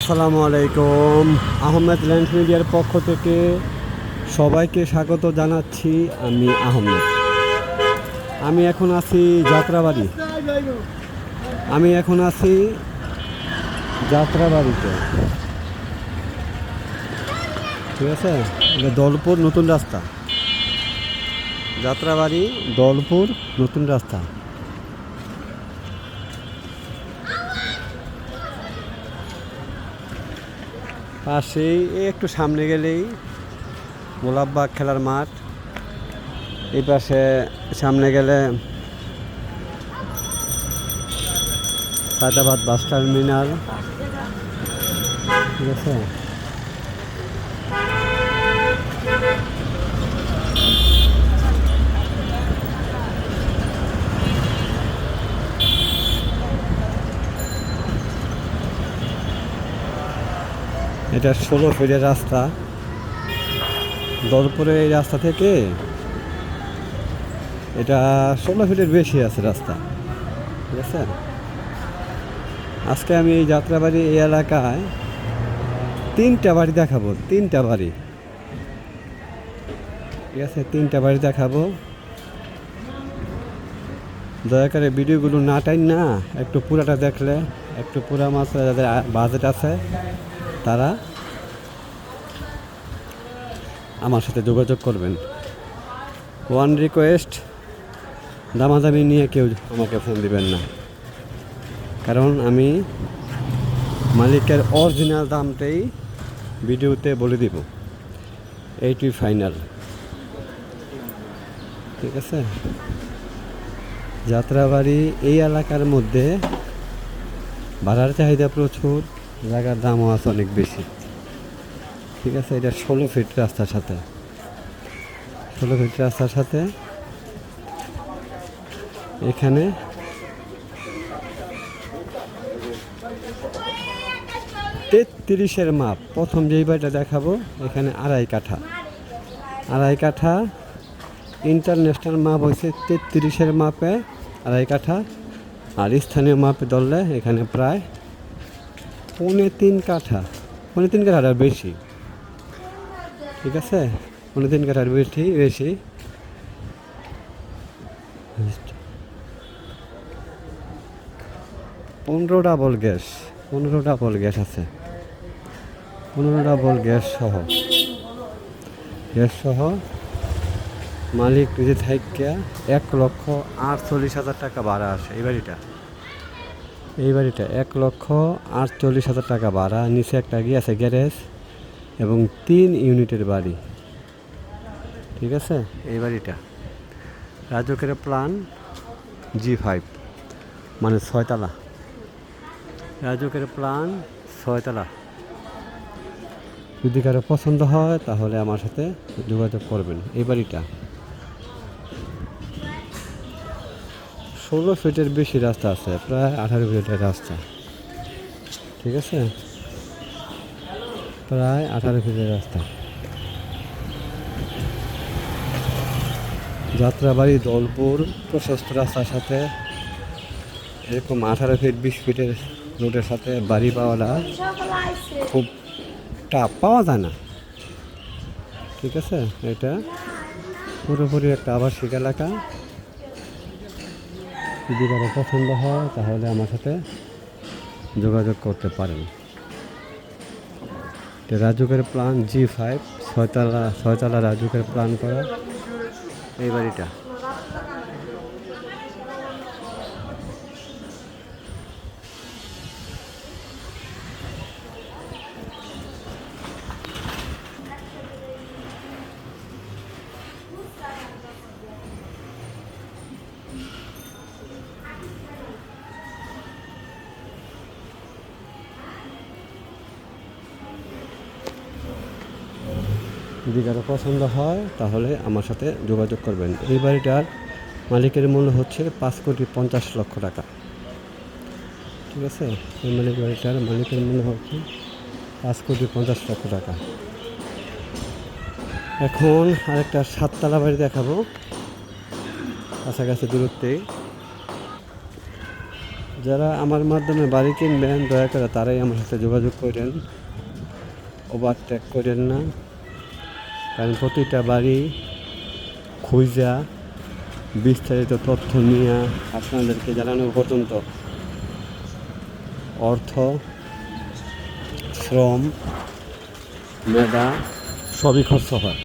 আসসালামু আলাইকুম। আহমেদ ল্যান্ড মিডিয়ার পক্ষ থেকে সবাইকে স্বাগত জানাচ্ছি। আমি আহমেদ। আমি এখন আছি যাত্রাবাড়ি। যাত্রাবাড়িতে, ঠিক আছে। এটা দৌলপুর নতুন রাস্তা। যাত্রাবাড়ি দৌলপুর নতুন রাস্তা। পাশেই একটু সামনে গেলেই গোলাপবাগ খেলার মাঠ। এই পাশে সামনে গেলে সায়দাবাদ বাস টার্মিনাল, ঠিক আছে। এটা 16 ফিটের রাস্তা। দৌলপুরের এই রাস্তা থেকে এটা 16 ফিটের বেশি আছে রাস্তা, ঠিক আছে। আজকে আমি এই যাত্রাবাড়ি এই এলাকায় 3টা বাড়ি দেখাবো। 3টা বাড়ি, ঠিক আছে। 3টা বাড়ি দেখাবো। দয়া করে ভিডিওগুলো না টাইম না, একটু পুরাটা দেখলে, একটু পুরা মাছ যাদের বাজেট আছে তারা আমার সাথে যোগাযোগ করবেন। ওয়ান রিকোয়েস্ট, দামাদামি নিয়ে কেউ আমাকে ফোন দিবেন না, কারণ আমি মালিকের অরিজিনাল দামটাই ভিডিওতে বলে দিব। এইটি ফাইনাল, ঠিক আছে। যাত্রাবাড়ি এই এলাকার মধ্যে ভাড়ার চাহিদা প্রচুর, জায়গার দামও আছে অনেক বেশি, ঠিক আছে। এটা 16 ফিট রাস্তার সাথে, 16 ফিট রাস্তার সাথে এখানে 33-এর মাপ। প্রথম যেই বাড়িটা দেখাবো এখানে 2.5 কাঠা। ইন্টারন্যাশনাল মাপ হয়েছে 33-এর মাপে 2.5 কাঠা, আর স্থানীয় মাপে ধরলে এখানে প্রায় 3.5 কাঠা। 3.5 কাঠার বেশি, ঠিক আছে। 3.5 কাঠার বেশি। 15 ডাবল গ্যাস আছে। 15 ডাবল গ্যাস সহ মালিক নিজে থেকে 1,48,000 টাকা ভাড়া আসে। এই বাড়িটা 1,48,000 টাকা ভাড়া। নিচে একটা আছে গ্যারেজ এবং 3 ইউনিটের বাড়ি, ঠিক আছে। এই বাড়িটা রাজকের প্ল্যান G5, মানে 6 তলা। রাজকের প্ল্যান 6 তলা। যদি কারো পছন্দ হয় তাহলে আমার সাথে যোগাযোগ করবেন। এই বাড়িটা 16 ফিটের বেশি রাস্তা আছে, প্রায় 18 ফিটের রাস্তা, ঠিক আছে। প্রায় 18 ফিটের রাস্তা। যাত্রাবাড়ি দৌলপুর প্রশস্ত রাস্তার সাথে এরকম 18 ফিট 20 ফিটের রোডের সাথে বাড়ি পাওয়াটা খুব টাফ, পাওয়া যায় না, ঠিক আছে। এটা পুরোপুরি একটা আবাসিক এলাকা। যদি কারো পছন্দ হয় তাহলে আমার সাথে যোগাযোগ করতে পারেন। রাজুকের প্ল্যান G5, 6 তলা রাজুকের প্ল্যান করা এই বাড়িটা। যদি কারো পছন্দ হয় তাহলে আমার সাথে যোগাযোগ করবেন। এই বাড়িটার মালিকের মূল্য হচ্ছে 5,50,00,000 টাকা, ঠিক আছে। এই বাড়িটার মালিকের মূল্য হচ্ছে 5,50,00,000 টাকা। এখন আরেকটা 7 তলা বাড়ি দেখাবো, কাছাকাছি দূরত্বে। যারা আমার মাধ্যমে বাড়ি কিনবেন দয়া করে তারাই আমার সাথে যোগাযোগ করেন, ওভারটেক করেন না। কারণ প্রতিটা বাড়ি খুঁজা বিস্তারিত তথ্য নিয়ে আপনাদেরকে জানানো পর্যন্ত অর্থ, শ্রম, মেধা সবই খরচ হয়।